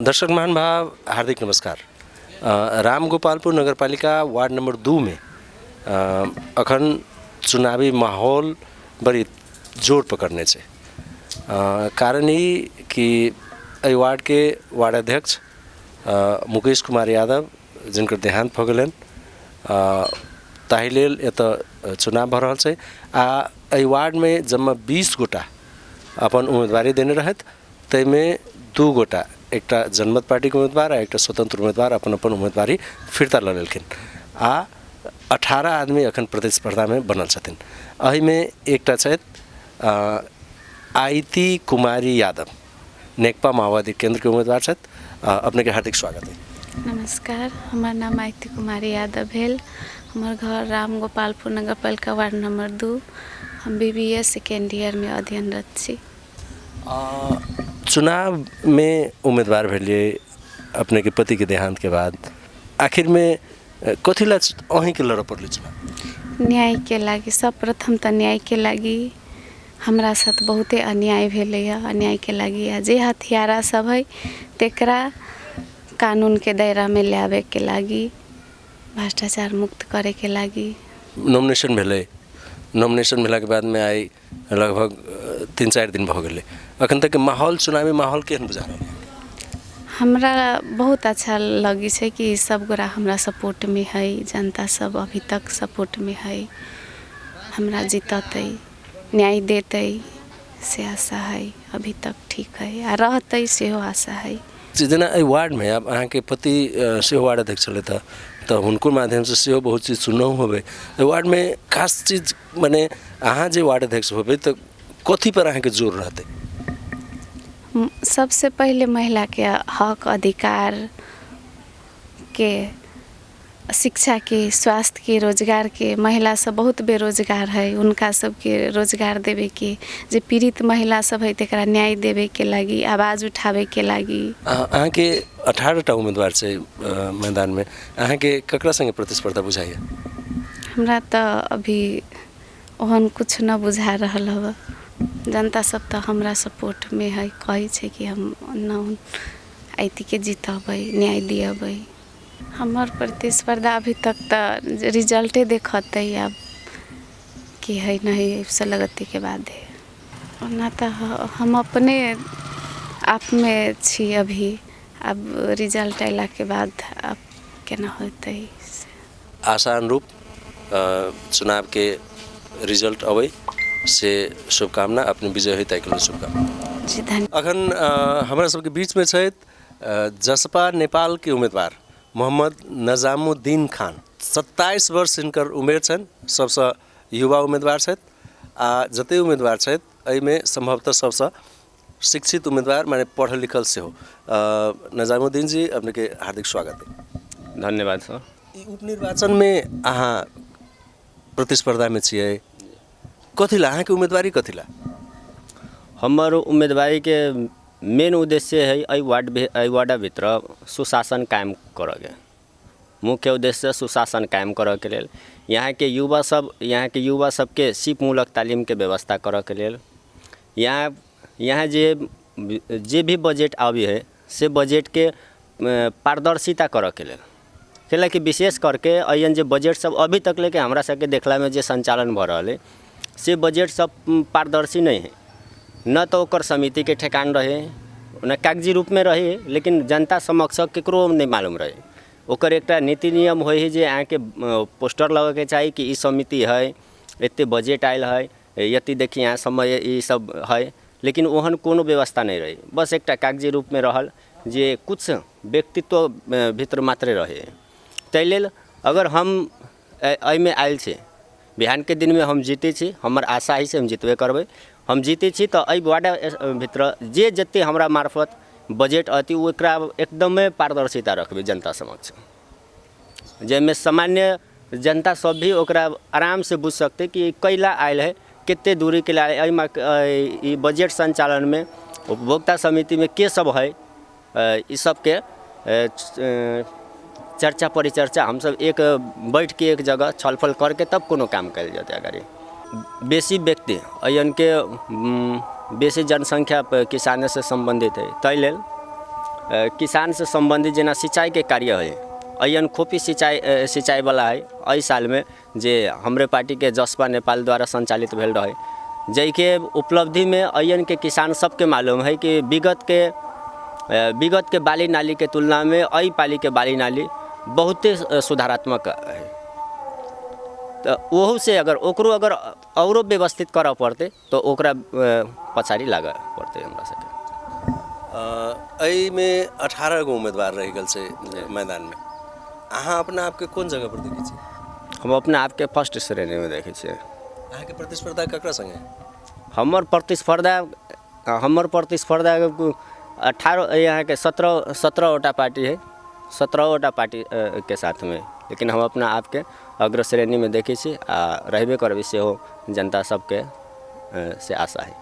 दर्शक महान भाव हार्दिक नमस्कार। रामगोपालपुर नगरपालिका वार्ड नंबर 2 में अखन चुनावी माहौल बड़ी जोर पकड़ने से कारण ही कि एहि वार्ड के वार्ड अध्यक्ष मुकेश कुमार यादव जिनकर देहांत भ गेलनि ताहि लेल एतऽ चुनाव भ रहल छै आ एहि वार्ड में जम्मा 20 गोटा अपन उम्मीदवारी देने रहत। ताहिमे 2 गोटा एकटा जनमत पार्टी के उम्मीदवार आ एकटा स्वतंत्र उम्मीदवार अपन अपन उम्मीदवारी फिरता लऽ लेलखिन आ 18 आदमी अखन प्रतिस्पर्धा में बनल छथिन। एहि में एकटा छथि आयती कुमारी यादव नेकपा माओवादी केंद्र के उम्मीदवार छथि। अपने के हार्दिक स्वागत है। नमस्कार, हमार नाम आयती कुमारी यादव भेल। हमार घर रामगोपालपुर नगरपालिका वार्ड नंबर 2। हम BBA सेकेंड ईयर में अध्ययनरत छी। चुनाव में उम्मीदवार भेलिए अपने के पति के देहांत के बाद, आखिर में कथी ला अहीं के लड़ पड़ल चुनाव? न्याय के लागी, सर्वप्रथम तो न्याय के लागी हमरा साथ बहुते अन्याय भेलैया। अन्याय के लागी आ जे हथियारा सब है तेकरा कानून के दायरा में लावे के लागी, भ्रष्टाचार मुक्त करे के लागी नॉमिनेशन भेले। नॉमिनेशन भेला के बाद में आई लगभग 3-4 दिन भ गेले। अखन तक के माहौल, चुनावी माहौल केहन बुझा रहल है? हमरा बहुत अच्छा लगी छै कि सब गोरा हमरा सपोर्ट में है। जनता सब अभी तक सपोर्ट में है। हमरा जीततै, न्याय देतै से आशा है। अभी तक ठीक है आ रहतै सेहो आशा है। जेना एहि वार्ड में अब अहाँ के पति सेहो वार्ड अध्यक्ष छले तो हुनको माध्यम से सेहो बहुत चीज सुनना होबे। वार्ड में खास चीज माने अहाँ जे वार्ड अध्यक्ष होबे तो कथी पर अहाँ के जोर रहते? सबसे पहले महिला के हक, अधिकार के, शिक्षा के, स्वास्थ्य के, रोजगार के। महिला सब बहुत बेरोजगार है, उनका सबके रोजगार देवे के, जे पीड़ित महिला सब है तेकरा न्याय देवे के लागी, आवाज उठावे के लागी। अहाँ के 18टा उम्मीदवार से मैदान में अहाँ के ककरा संगे प्रतिस्पर्धा बुझाइए? हमरा तो अभी ओहन कुछ न बुझा रहल हवा। जनता सब तो हमरा सपोर्ट में है, कहे छै कि हम न आयती के जीतबै, न्याय दियबै। हमार प्रतिस्पर्धा अभी तक तो रिजल्टे देखते अब कि है नहीं सलगती के बाद है। ना तो हम अपने आप में छी अभी, अब रिजल्ट अला के बाद अब केना होते। आसान रूप चुनाव के रिजल्ट अबै से शुभकामना। अपने विजय है तय के शुभकामना जी, धन्यवाद। अखन हमारा सबके बीच में छथि जसपा नेपाल के उम्मीदवार मोहम्मद नजामुद्दीन खान। 27 वर्ष इनकर उमेर छन्। सबसे युवा उम्मीदवार छथि आ जते उम्मीदवार छथि एहि में संभवतः सबसे शिक्षित उम्मीदवार माने पढ़ल लिखल से हो। नजामुद्दीन जी, अपने के हार्दिक स्वागत है। धन्यवाद सर। उपनिर्वाचन में अहाँ प्रतिस्पर्धा में छियै, कथी ला अहाँ के उम्मीदवारी कथी ला? हमर उम्मीदवारी के मेन उद्देश्य है एहि वार्ड भित्र सुशासन कायम करके। मुख्य उद्देश्य सुशासन कायम करके लेल यहाँ के युवा सब के सिप मूलक तालीम के व्यवस्था करके लेल यहाँ जे भी बजट आबी है से बजट के पारदर्शिता करके लेल। कैलाकि विशेष करके अयन जे बजट सब अभी तक लेके हमरा सबके देखला में जे संचालन भ रहल है से बजट सब पारदर्शी नहीं है। न तो ओकर समिति के ठेकान रहे, न कागजी रूप में रहे, लेकिन जनता समक्ष केकरो नहीं मालूम रहे। ओकर एकटा नीति नियम होय है जे अहाँ के पोस्टर लगे के चाहिए कि ई समिति है, एते बजट आयल है, यति देखी यहाँ समय ई सब है, लेकिन ओहन कोनो व्यवस्था नहीं रहे। बस एकटा कागजी रूप में रहल जे कुछ व्यक्तित्व भीतर मात्र रहे। ताहि लेल अगर हम एहि में आयल छे, बिहान के दिन में हम जीते छी, हमर आशा है से हम जितबे करबै। हम जीते छी तो एहि वार्ड भीतर जे जते हमरा मार्फत बजट अति ओकरा एकदमै पारदर्शिता रखबै जनता समक्ष, जैमे सामान्य जनता सब भी ओकरा आराम से बुझ सकते कि कैला आयल है, कितने दूरी के लिए एहि बजट संचालन में उपभोक्ता समिति में के सब है, इस सब के चर्चा परिचर्चा हम सब एक बैठ के एक जगह छलफल करके तब कोनो काम कल जाते। अगाडि बेसी व्यक्ति अयन के बेसी जनसंख्या किसान से संबंधित है, ताहि लेल किसान से संबंधित जेना सिंचाई के कार्य है अयन खोपी सिंचाई वाला है एहि साल में जे हमरे पार्टी के जसपा नेपाल द्वारा संचालित भेल रहे, जै के उपलब्धि में अयन के किसान सबके मालूम है कि विगत के बाली नाली के तुलना में एहि पाली के बाली नाली बहुते सुधारात्मक है। तो वहू से अगर ओकरो अगर औरो व्यवस्थित करऽ पड़ते तो ओकरा पछाड़ी लागऽ पड़ते हमरा सबके। एहि में 18 गो उम्मीदवार रह गल से मैदान में, अहाँ अपना आपके कौन जगह पर देखै छी? हम अपना आपके फर्स्ट श्रेणी में देखै छियै। अहाँ के प्रतिस्पर्धा ककरा संगे? हमर प्रतिस्पर्धा 18 यहाँ के 17 पार्टी है, 17 पार्टी के साथ में, लेकिन हम अपना आपके अग्र श्रेणी में देखै छी आ रहबे करबे सेहो जनता सबके से आशा है।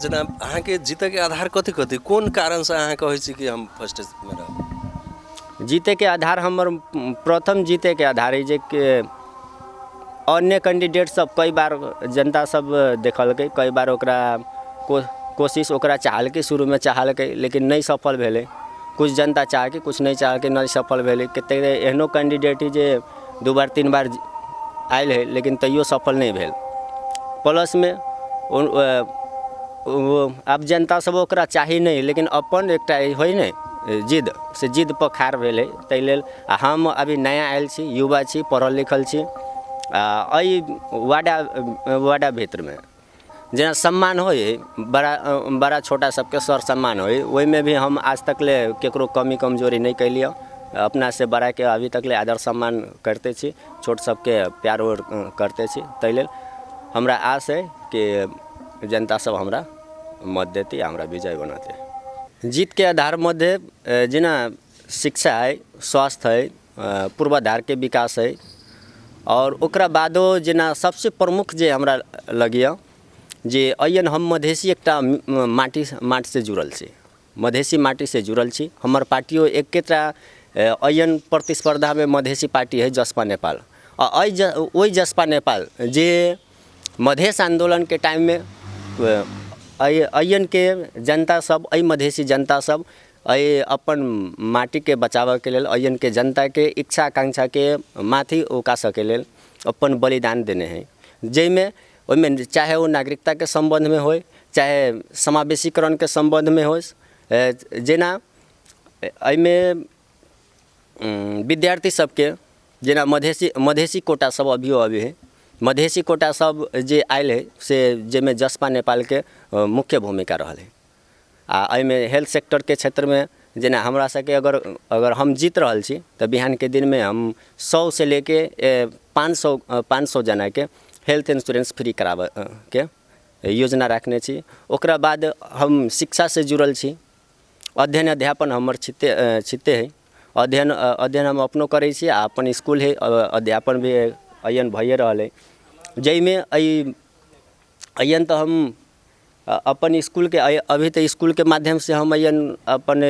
जनाब अहाँ के जीते के आधार कथी कथी कोन कारण से अहाँ कहै छी कि हम फर्स्ट में रहब? जीते के आधार हमर प्रथम जीते के आधार है जे कि अन्य कैंडिडेट सब कई बार जनता सब देखलकै, कई बार ओकरा कोशिश ओकरा चाहलकै, शुरू में चाहलकै लेकिन नहीं सफल भेलै। कुछ जनता चाह के कुछ नहीं चाह के नहीं सफल भेलै। कते एहनो कैंडिडेट है जे 2 बार 3 बार आयल है लेकिन तैयो सफल नहीं भेल। प्लस में अब जनता सब ओकरा चाही नहीं, लेकिन अपन एकटा होइ नहीं जिद से जिद पर खार भेल है। ताहि लेल हम अभी नया आयल छी, युवा छी, पढ़ल लिखल छी। एहि वार्डा भीतर में जेना सम्मान होय बड़ा छोटा सबके सर सम्मान होय, ओहि में भी हम आज तक ले केकरो कमी कमजोरी नहीं कैलिए। अपना से बड़ा के अभी तक ले आदर सम्मान करते छी, छोट सबके प्यार करते छी। ताहि लेल हमरा आस है कि जनता सब हमरा मत देती, हमरा विजय बनाते। जीत के आधार मध्य जेना शिक्षा है, स्वास्थ्य है, पूर्वाधार के विकास है, और ओकरा बादो जेना सबसे प्रमुख जे हमरा लगिया जे अयन हम मधेसी एकटा माटी से जुड़ल छी, मधेसी माटी से जुड़ल छी। हमर पार्टियों एकेटा अयन प्रतिस्पर्धा में मधेसी पार्टी है जसपा नेपाल। ओई जसपा नेपाल जे मधेश आंदोलन के टाइम में अयन के जनता सब, मधेसी जनता सब अपन माटी के बचाव के लेल, अयन के जनता के इच्छा आकांक्षा के माथी उका सके लेल अपन बलिदान देने हैं। जैमें ओइमें चाहे वो नागरिकता के संबंध में हो, चाहे समावेशीकरण के संबंध में हो, जेना एहिमें विद्यार्थी सबके जेना मधेसी कोटा सब अभी है, मधेसी कोटा सब जे आयल है से जेमें जसपा नेपाल के मुख्य भूमिका रहल है। आ एहिमें हेल्थ सेक्टर के क्षेत्र में जेना हमरा सबके अगर हम जीत रहल छी तो बिहान के दिन में हम 100 से लेके 500 जना के हेल्थ इंश्योरेंस फ्री कराबे के योजना रखने छी। ओकरा बाद हम शिक्षा से जुड़ल छी, अध्ययन अध्यापन हमर छिते है, अध्ययन हम अपनो करै छी, अपन स्कूल है, अध्यापन भी अयन भइए रहल है। जैमें अयन तो हम अपन स्कूल के अभी तो स्कूल के माध्यम से हम अयन अपन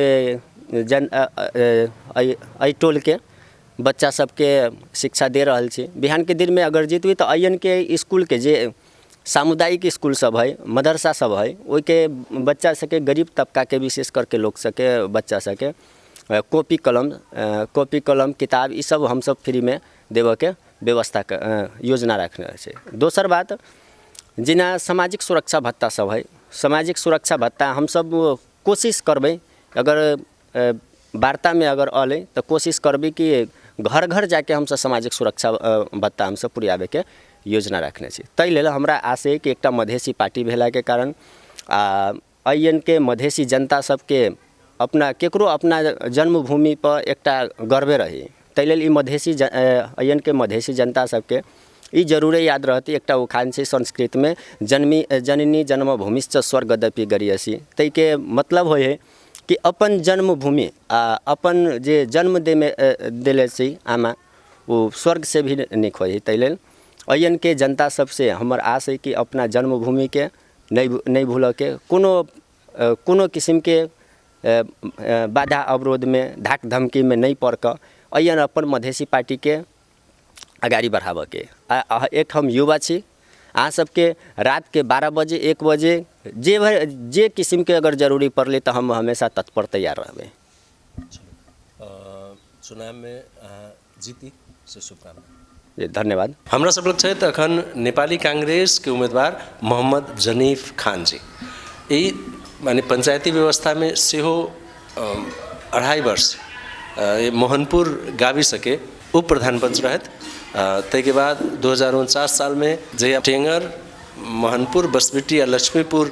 टोल के बच्चा सबके शिक्षा दे रहल छी। बिहान के दिन में अगर जीतबी तो अयन के स्कूल के जे सामुदायिक स्कूल सब है, मदरसा सब है, ओइ के बच्चा सबके, गरीब तबका के विशेष करके लोग सबके बच्चा सबके कॉपी कलम किताब ई सब हम सब फ्री में देवे के व्यवस्था योजना रखने छै। दोसर बात जेना सामाजिक सुरक्षा भत्ता सब है, सामाजिक सुरक्षा भत्ता हम सब कोशिश करबै, अगर वार्ता में अगर अलै तो कोशिश करबै कि घर घर जाके हम सब सामाजिक सुरक्षा भत्ता हम सब पुरियाबे के योजना रखने छी। ताहि लेल हमरा आश है कि एकटा मधेसी पार्टी भेला के कारण अयन के मधेसी जनता सबके अपना केकरो अपना जन्मभूमि पर एकटा गर्वे रही। ताहि लेल ई मधेसी अयन के मधेसी जनता सबके ई जरूरे याद रहती, एकटा उखान छै संस्कृत में, जननी जन्मभूमिश्च स्वर्गदपि गरीयसी। ताहि के मतलब होय है कि अपन जन्मभूमि अपन जे जन्म देले छी आमा, वो स्वर्ग से भी नीक होय है। ताहि लेल अयन के जनता सबसे हमर आश है कि अपना जन्मभूमि के नहीं भूल के, कोनो किस्म के बाधा अवरोध में, धाक धमकी में नहीं पड़ कर अयन अपन मधेसी पार्टी के अगाड़ी बढ़ावे के। एक हम युवा छी, अहाँ सबके रात के 12 बजे 1 बजे जे किस्म के अगर जरूरी पड़ले तो हम हमेशा तत्पर तैयार रहबे। चुनाव में जीती से शुभकामना। जी धन्यवाद। हमरा सब लोग छथि अखन नेपाली कांग्रेस के उम्मीदवार मोहम्मद जनीफ खान जी। ई माने पंचायती व्यवस्था में सेहो 2.5 वर्ष मोहनपुर गाविस के उप प्रधान पंच रहत। तै के बाद 2049 साल में जहिया टेंगर मोहनपुर बसबिट्टी आ लक्ष्मीपुर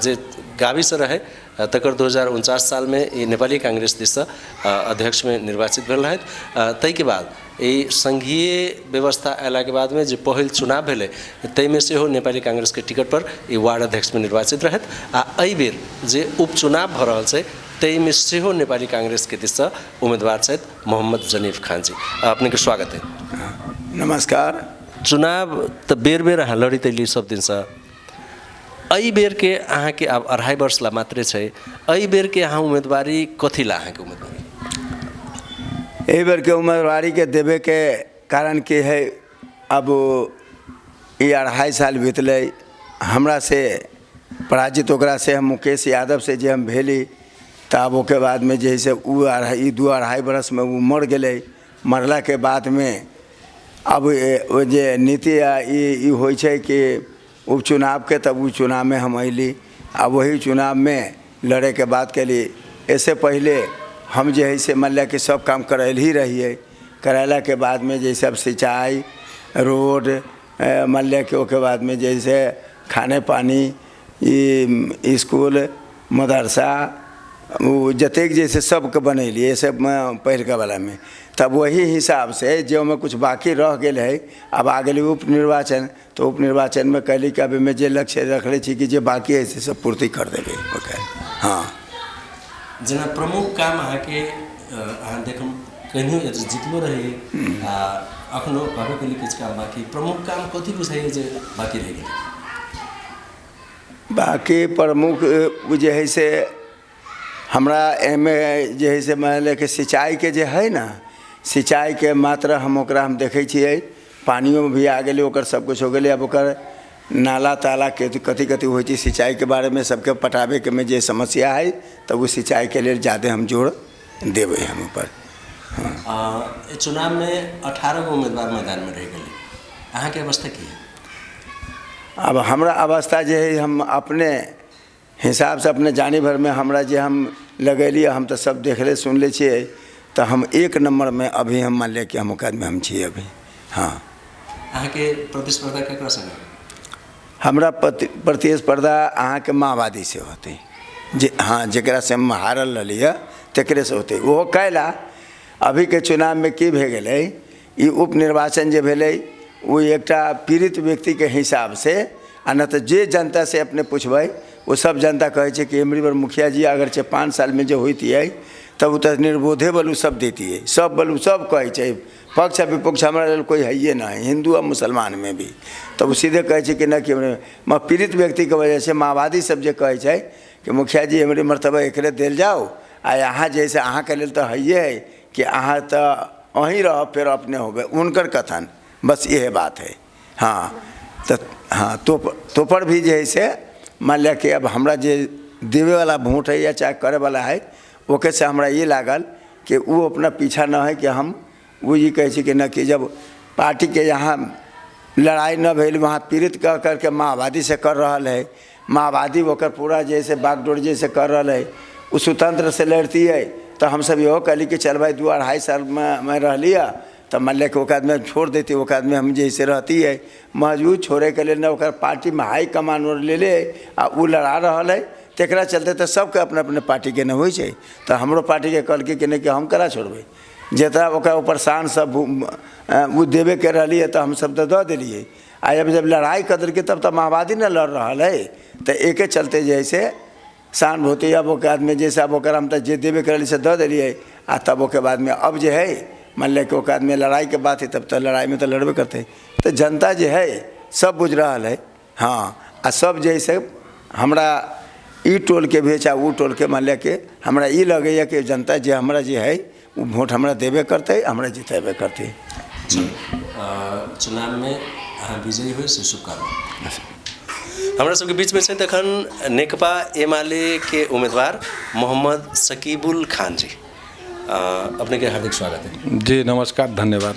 जे गाविस रहे तकर 2049 साल में ये नेपाली कांग्रेस दिस अध्यक्ष में निर्वाचित भेल रहत। तै के बाद ये संघीय व्यवस्था अयला के बाद में जो पहिल चुनाव भेले तै में सेहो नेपाली कांग्रेस के टिकट पर ये वार्ड अध्यक्ष में निर्वाचित रहत। आ एहि बेर जे उपचुनाव भ रहल छै तै में सेहो नेपाली कांग्रेस के दिस उम्मीदवार छथि मोहम्मद जनीफ खान जी। अपने के स्वागत है। नमस्कार। चुनाव तो बेर बेर अहाँ लड़ित अयली सब दिन से। एहि बेर के अहाँ के अब 2.5 वर्ष ला मात्रे छै। एहि बेर के अहाँ उम्मीदवारी कथी ला अहाँ के उम्मीदवारी? एहि बेर के उम्मीदवारी के देवे के कारण की है, अब ये 2.5 साल बीतले हमरा से पराजित ओकरा से हम मुकेश यादव से जे हम भेली तब ओके बाद में जैसे वो 2.5 बरस में वो मर गए। मरला के बाद में अब वो जे नीति ई होइ छै कि उपचुनाव के, तब उस चुनाव में हम अली। अब वही चुनाव में लड़े के बात के लिए ऐसे पहले हम जो है से मान लिया कि सब काम करल ही रहिए। करैला के बाद में जैसे अब सिंचाई रोड मान लिया कि ओके बाद में जैसे खाने पानी स्कूल मदरसा वो जतेक जैसे सबके बनैलिए सब पहिलका वाला में। तब वही हिसाब से जो में कुछ बाकी रह गए है। अब आ गए उप निर्वाचन, तो उप निर्वाचन में कहली कि अभी में जे लक्ष्य रखले छी कि जे बाकी है से सब पूर्ति कर देवे। हाँ जेना प्रमुख काम अहाँ के अहाँ देखम कहियो जितलो रहे अखनो कहबे के लिए किछ काम बाकी प्रमुख काम कथी बुझाइए जे बाकी रह गेल? बाकी प्रमुख जे है से हमरा एमे जे है से मान लिया कि सिंचाई के जे है ना, सिंचाई के मात्रा हम देखे छिए पानियों में भी आ गए, ओकर सब कुछ हो गए। अब ओकर नाला ताला के कथी कथी होइ छै सिंचाई के बारे में सबके पटावे के में जे समस्या है, तब वो सिंचाई के लिए ज़्यादा हम जोर देवे हम ऊपर। हाँ। चुनाव में 18 गो उम्मीदवार मैदान में रह गए, अहाँ के अवस्था की है? अब हमरा अवस्था जे है हम अपने हिसाब से अपने जानी भर में हमरा जे हम लगेलिए हम तो सब देखले सुनले छिए, तो हम 1 नंबर में अभी हम मान लिया कि हम ओकाद में हम छिए अभी। हाँ। अहाँ के प्रतिस्पर्धा केकरा संगे? हमरा प्रतिस्पर्धा अहाँ के माओवादी से होते जे, हाँ जरा से हम हारल रही तकरे से होते। वो कैला अभी के चुनाव में की भे गए, ये उप निर्वाचन जे भेले वो एकटा पीड़ित व्यक्ति के हिसाब से, आ न तो जे जनता से अपने पूछबै वो सब जनता कहे छै कि एमरी बार मुखिया जी अगर 5 साल में जो होती है तब तो निर्बोधे बलू सब देती है, सब बलू सब कहे छै पक्ष विपक्ष हमारा कोई है ये ना है, हिंदू और मुसलमान में भी। तब वो सीधे कहे छै कि न कि पीड़ित व्यक्ति के वजह से माओवादी सब जे कहे छै कि मुखिया जी एमरी मरतबा एकरे दिल जाओ, आ यहाँ जैसे अहाँ के लेल तो है कि अहाँ तो अहीं रह फिर अपने हो गए, उनकर कथन बस यह बात है। हाँ तो हाँ तो पर भी जे है से मान लिया कि अब हमरा जे देवे वाला वोट है या चाहे करे वाला है, ओके से हमरा ये लागल कि वो अपना पीछा न है कि हम वो ये कहे कि न कि जब पार्टी के यहाँ लड़ाई न भेल वहाँ पीड़ित कह करके माओवादी से कर रहा है, माओवादी होकर पूरा जैसे बागडोर जैसे कर रहा है, वो स्वतंत्र से लड़ती है। तो हम सब यो कहली कि चल भाई 2-2.5 साल में मैं रह लिया, तब मान लिया कि ओकाद में छोड़ देती, ओकाद में हम जैसे रहती है मजबूत छोड़े के लिए न ओकर पार्टी में हाई कमान ले ले आ वो लड़ा रहा है, तकरा चलते तो सबके अपने अपने पार्टी के न हो। तो हमरो पार्टी के कल के नहीं कि हम करा छोड़बे, जितना ओकर ऊपर शान सब वो देवे के रही है तो हम सब तो दे दिलिए। आ जब लड़ाई कदर के तब तो माओवादी न लड़ रहा है, तो एक चलते जैसे सहानुभूति अब ओके आदमी जैसे अब ओकर हम तो जे देवे के से दे दिलिए। आ तब ओके बाद में अब जो है मान लिया कि ओके आदमी लड़ाई के बात है, तब तो लड़ाई में तो लड़बे करते। तो जनता जो है सब बुझ रहा है। हाँ आ सब जैसे हमरा ई टोल के भी चाहे वो टोल के मान लिया कि हमरा ई लगे कि जनता जो हमरा जो है वो वोट हमरा देवे करते, हमरा जितेबे करते। चुनाव में विजयी हुए से शुभकामना। हमरा सबके बीच में तखन नेकपा एमाले के उम्मीदवार मोहम्मद सकीबुल खान जी, अपने के हार्दिक स्वागत है जी। नमस्कार, धन्यवाद।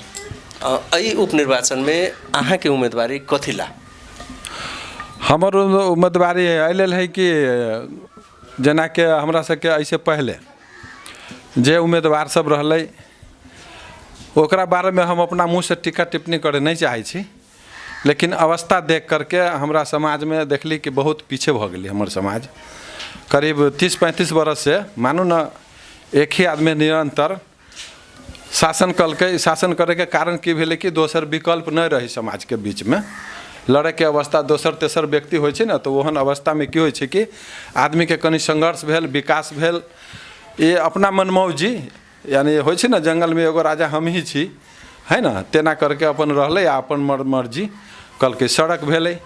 एहि उपनिर्वाचन में अहाँ के उम्मीदवारी कथी ला? हमर उम्मीदवारी एहि लेल है कि जेना कि हमरा सबके ऐसे पहले जे उम्मीदवार सब रहलै ओकरा बारे में हम अपना मुँह से टीका टिप्पणी करे नहीं चाहे छी, लेकिन अवस्था देख करके हमरा समाज में देखली कि बहुत पीछे भ गेली। हमर समाज करीब 30-35 बरस से मानू न एक ही आदमी निरंतर शासन कलकै। शासन करे के कारण की भेलै कि दोसर विकल्प नहीं रही समाज के बीच में लड़े के अवस्था। दोसर तेसर व्यक्ति होइ छै न, तो ओहन अवस्था में की होइ छै कि आदमी के कनि संघर्ष भेल, विकास भेल। ये अपना मनमौजी यानी होइ छै न, जंगल में एगो राजा हम ही छी, है न, तेना करके अपन रहले आ अपन मर्जी कलकै। सड़क भेलै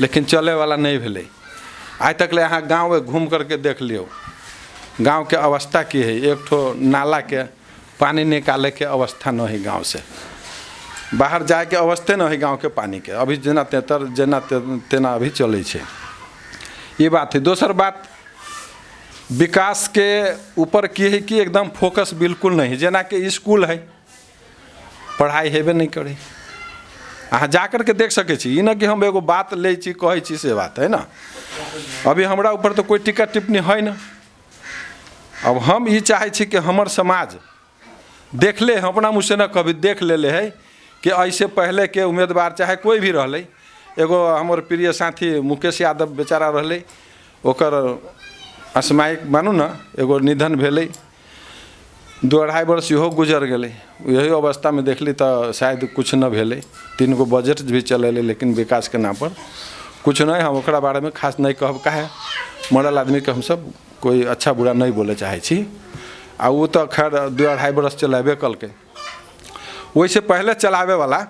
लेकिन चले वाला नहीं भेलै। आज तक ले यहाँ गाँव में घूम करके देख लियो गाँव के अवस्था की है। एक ठो नाला के पानी निकाले के अवस्था न है, गाँव से बाहर जाए के अवस्थे न है गाँव के पानी के। अभी जेना तेना अभी चले छे। ये बात है। दोसर बात विकास के ऊपर की है कि एकदम फोकस बिल्कुल नहीं है। जेना कि स्कूल है, पढ़ाई हेबे नहीं करे। अहाँ जा कर के देख सके छी, न कि हम एगो बात ले छी कहे छी से बात है ना। अभी हमरा ऊपर तो कोई टीका टिप्पणी है ना। अब हम ये चाहे छी कि हमर समाज देख ले, अपना मुँह से न कभी देख ले है कि ऐसे पहले के उम्मीदवार चाहे कोई भी रहले। एगो हमर प्रिय साथी मुकेश यादव बेचारा रहले, ओकर असामयिक मानू न एगो निधन भेलै। 2-2.5 वर्ष इहो गुजर गेलै। यही अवस्था में देखली तो शायद कुछ न भेलै। 3 गो बजट भी चलेले, लेकिन विकास के नाम पर कुछ नहीं। हम ओकरा बारे में खास नहीं कहब, काहे मरल आदमी के हम सब कोई अच्छा बुरा नहीं बोले चाहे छी। आ वो तो खैर 2-2.5 वर्ष चलाबे कलके। वैसे पहले चलावे वाला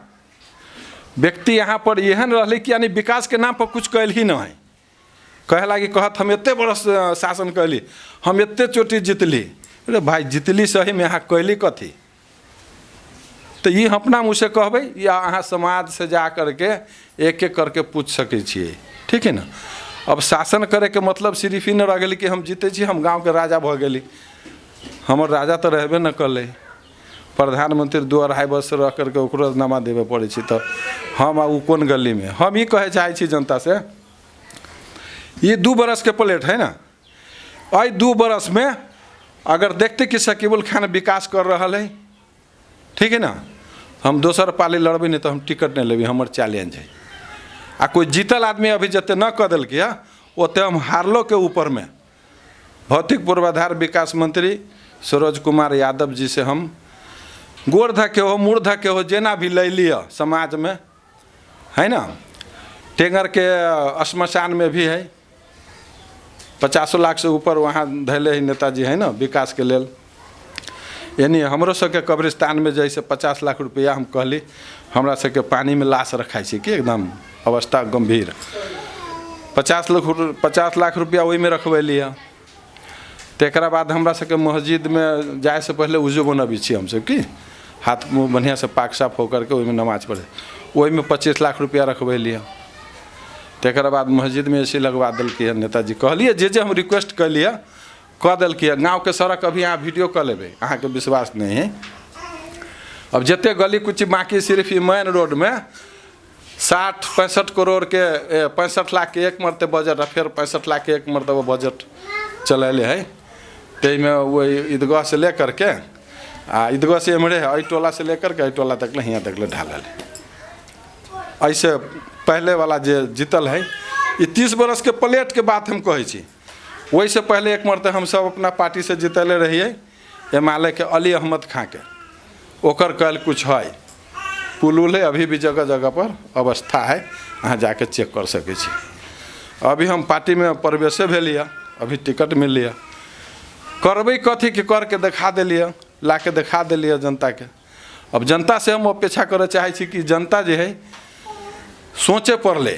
व्यक्ति यहाँ पर एहन रहले कि यानी विकास के नाम पर कुछ कैल ही न है। कहे लागी कहत हम एते बरस शासन कैली, हम एते चोटी जीतली। अरे भाई जीतली सही में यहाँ कैली कथी? तो ये अपना मुँह से कहबै या अहाँ समाज से जा करके एक एक करके पूछ सके छिए, ठीक है ना। अब शासन करे के मतलब सिर्फ ही न रह गेली कि हम जीते छी, हम गाँव के राजा भ गेली। हमर राजा तो रहबे न कले। प्रधानमंत्री 2-2.5 वर्ष रह करके ओकरो नामा देवे पड़े छी। तो हम उ कौन गली में? हम ही कहे चाहे छी जनता से, ये 2 बरस के प्लेट है ना। आई 2 बरस में अगर देखते कि सकीबुल खान विकास कर रहा है, ठीक है ना, हम दोसर पाली लड़बे नहीं तो हम टिकट नहीं लेबी। हमर चैलेंज है। आ कोई जीतल आदमी अभी जते न कर दिल के ओते हम हारलो के ऊपर में भौतिक पूर्वाधार विकास मंत्री सरोज कुमार यादव जी से हम गोड़ धके हो, मूड़ धके हो, जेना भी ले लिया समाज में, है ना। टेंगर के श्मशान में भी है 50 लाख से ऊपर वहाँ धैले ही नेताजी, है ना, विकास के लेल। यानी हमरो सबके कब्रिस्तान में जैसे 50 लाख रुपया हम कहली, हमरा सबके पानी में लाश रखाई छी कि एकदम अवस्था गंभीर। 50 लाख रुपया वही में रखवैली है। तेकरा बाद हमरा सबके मस्जिद में जाए से पहले उजो बनबी छी हमसब कि हाथ मुँह बढ़िया से पाक साफ होकर के वही में नमाज पढ़े। वही में 25 लाख रुपया रखवैली है। तेकरा बाद मस्जिद में ऐसे लगवा दिल्की नेताजी। कहलिए जे हम रिक्वेस्ट कलिए कह दिल्की। गाँव के सड़क अभी यहाँ वीडियो कर लेबे, अहाँ के विश्वास नहीं है। अब जिते गली कुछ बाकी सिर्फ ये मेन रोड में 60-65 करोड़ के 65 लाख के एक मरते बजट, फिर 65 लाख के एक मरतबा बजट चलैले है। ते में वो ईदगाह से लेकर के ईदगाह से एमरे है, टोला से लेकर के टोला तक ले यहाँ तक ले ढालल है। ऐसे पहले वाला जे जीतल है, ये 30 बरस के प्लेट के बात हम कहे छी। वही से पहले एक मरते हम सब अपना पार्टी से जीतले रहिए एमाले के अली अहमद खां के। ओकर कल कुछ है, पुल उल है, अभी भी जगह जगह पर अवस्था है, अहाँ जाके चेक कर सके छी। अभी हम पार्टी में प्रवेश भेलिए, अभी टिकट मिल लिया। करबै कथी के करके दिखा दिलिए, ला के दिखा दिलिए जनता के। अब जनता से हम अपेक्षा करे चाहे छी कि जनता जो है सोचे पड़ले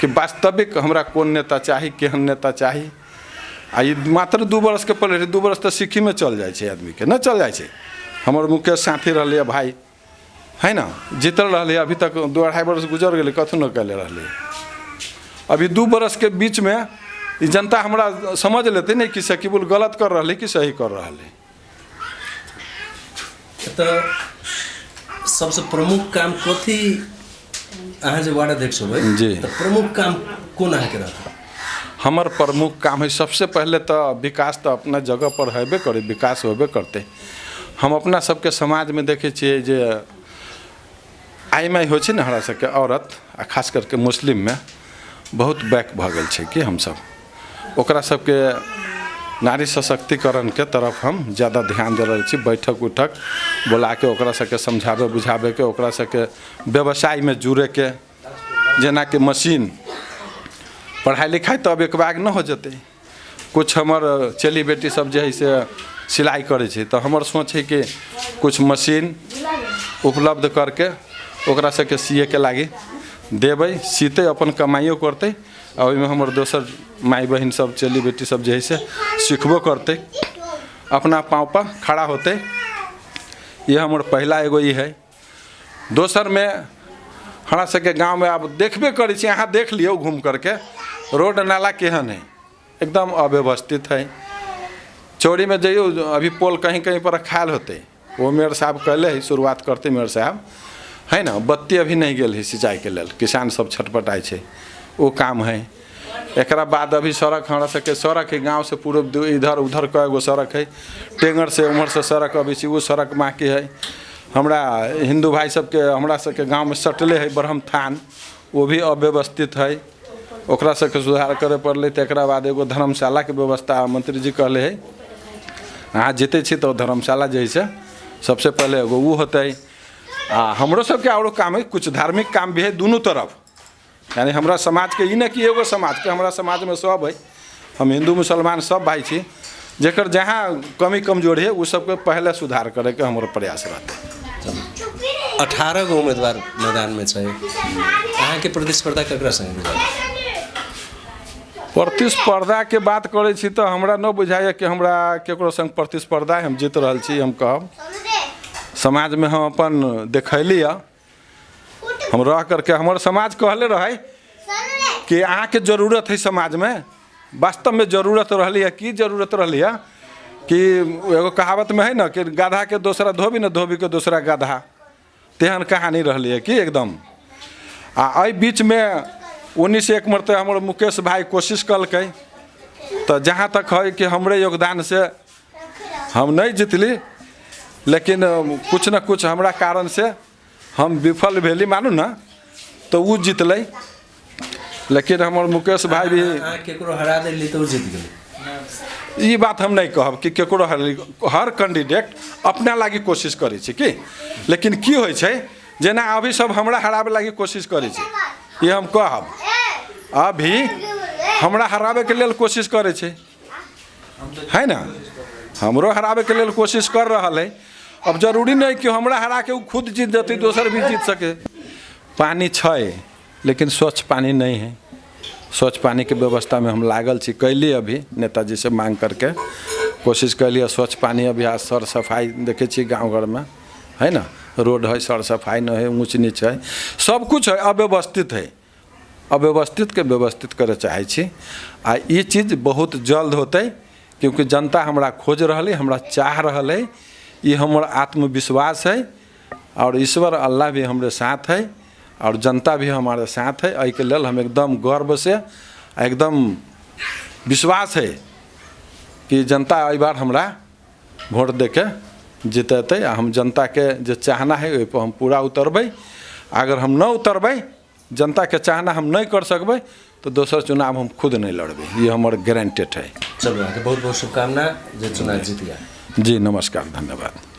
कि वास्तविक हमरा कौन नेता चाहिए, केहन नेता चाहिए। आ ये मात्र 2 बरस के पड़े 2 बरस तो सिक्की में चल जाए आदमी के, न चल जाए। हमर मुकेश साथी रहे भाई, है ना, जीतल रहे। अभी तक 2-2.5 वर्ष गुजर गए, कथू न कैले रहे। अभी 2 बरस के बीच में ई जनता हमरा समझ लेते नहीं कि शकीबुल गलत कर रहा है कि सही कर रहा है। तो सबसे प्रमुख काम कथी अहाँ जे वार्ड अध्यक्ष हो जी। तो प्रमुख काम कौन अहाँ के रहता? हमार प्रमुख काम है सबसे पहले तो विकास तो अपना जगह पर हेबे करे, विकास होबे करते। हम अपना सबके समाज में देखे छिए जे आई माई हो ना हमरा सबके औरत आ खास करके मुस्लिम में बहुत बैक भ गेल छै कि हम सब ओकरा सबके नारी सशक्तिकरण के तरफ हम ज़्यादा ध्यान दे रहल छी। बैठक उठक बोला के ओकरा सबके समझाबे बुझाबे के, ओकरा सबके व्यवसाय में जुड़े के, जेना कि मशीन पढ़ाई लिखाई तो अब एक बाग न हो जते। कुछ हमर चली बेटी सब जे है से सिलाई करे छै तो हमर सोच है कि कुछ मशीन उपलब्ध करके ओकरा सबके सिए के लागी देबै, सीते अपन कमाइयो करते और ओहिमे हमर दोसर माई बहन सब चली बेटी सब जे है से सीखबो करते, अपना पाँव पर खड़ा होते। ये हमर पहला एगो ई है। दोसर में हमरा सबके गाँव में अब देखबे करै छी, अहाँ देख लियो घूम करके रोड नाला केहन है, एकदम अव्यवस्थित है। चौड़ी में जइयो अभी पोल कहीं कहीं पर खायल होते, वो मेयर साहब कहले है शुरुआत करते मेयर साहब है ना। बत्ती अभी नहीं गेल है सिंचाई के लेल, किसान सब छटपटाई छै, वो काम है। एकरा बाद अभी सड़क हमरा सबके सड़क है गांव से पूरे इधर उधर कए गो सड़क है, टेंगर से उमर से सड़क अभी छी, वो सड़क बाकी है। हमरा हिंदू भाई सबके हमरा सबके गांव में सटले है ब्रह्म थान, वो भी अव्यवस्थित है, ओकरा सबके सुधार करे पड़ले। तो एकरा बाद एगो धर्मशाला के व्यवस्था मंत्री जी कहले है, अहाँ जीते छी तो धर्मशाला जे है सबसे पहले एगो वो होते। हमरो सबके औरो काम है, कुछ धार्मिक काम भी है दोनों तरफ, यानी हमरा समाज के ई न कि एगो समाज के, हमरा समाज में सब है, हम हिंदू मुसलमान सब भाई छी। जेकर जहाँ कमी कमजोरी है वो सबके पहले सुधार करे के हमारे प्रयास रहते। 18 गो उम्मीदवार मैदान में छै, अहाँ के प्रतिस्पर्धा ककरा संगे? प्रतिस्पर्धा के बात करे छी तो हमरा न बुझाइए कि हमरा केकरो संग प्रतिस्पर्धा हम जीत रहल छी। हम कहब समाज में हम अपन देखैली, हम रह करके हमर समाज कहले रहे कि अहाँ के जरूरत है समाज में, वास्तव में जरूरत रहली है। की जरूरत रहली है कि एगो कहावत में है ना कि गाधा के दूसरा धोबी न धोबी के दूसरा गाधा, तेहन कहानी रहली है कि एकदम। आ एहि बीच में 19 मरते हमर मुकेश भाई कोशिश कलकै, तो जहाँ तक है कि हमरे योगदान से हम नहीं जीतली, लेकिन कुछ न कुछ हमरा कारण से हम विफल भेली मानू ना, तो वो जीतलै। लेकिन हमर मुकेश भाई भी केकरो हरा देली तो जीत गेलै, ये बात हम नहीं कहब कि केकरो हरली। हर कैंडिडेट अपना लागी कोशिश करै छै कि, लेकिन की होइ छै जेना अभी सब हमरा हराबे लागी कोशिश करै छै, ये हम कहब अभी हमरा हराबे के लेल कोशिश करै छै, है ना, हमरो हराबे के लेल कोशिश कर रहल है। अब जरूरी नहीं कि हमरा हरा के वो खुद जीत जते दोसर भी जीत सके। पानी छै लेकिन स्वच्छ पानी नहीं है, स्वच्छ पानी के व्यवस्था में हम लागल छी, कैली अभी नेताजी से मांग करके कोशिश कैली स्वच्छ पानी। अभी आज सर सफाई देखे छी गाँव घर में है ना, रोड है, सर सफाई नहीं है, ऊँच नीच है, सब कुछ है, अव्यवस्थित है। अव्यवस्थित के व्यवस्थित करे चाहे छी, आ ये चीज़ बहुत जल्द होते, क्योंकि जनता हमरा खोज रही, हमरा चाह रहा है, ये हमारा आत्मविश्वास है। और ईश्वर अल्लाह भी हमारे साथ है और जनता भी हमारे साथ है। एहि के लेल हम एकदम गर्व से एकदम विश्वास है कि जनता एहि बार हमरा वोट दे के जितेते। हम जनता के जो चाहना है ओहि पर हम पूरा उतरबै। अगर हम न उतरबै, जनता के चाहना हम नहीं कर सकबै, तो दोसर चुनाव हम खुद नहीं लड़बै, ये हमारे गारंटेड है। चलो, बहुत बहुत शुभकामना, जो चुनाव जीत गया। जी नमस्कार, धन्यवाद।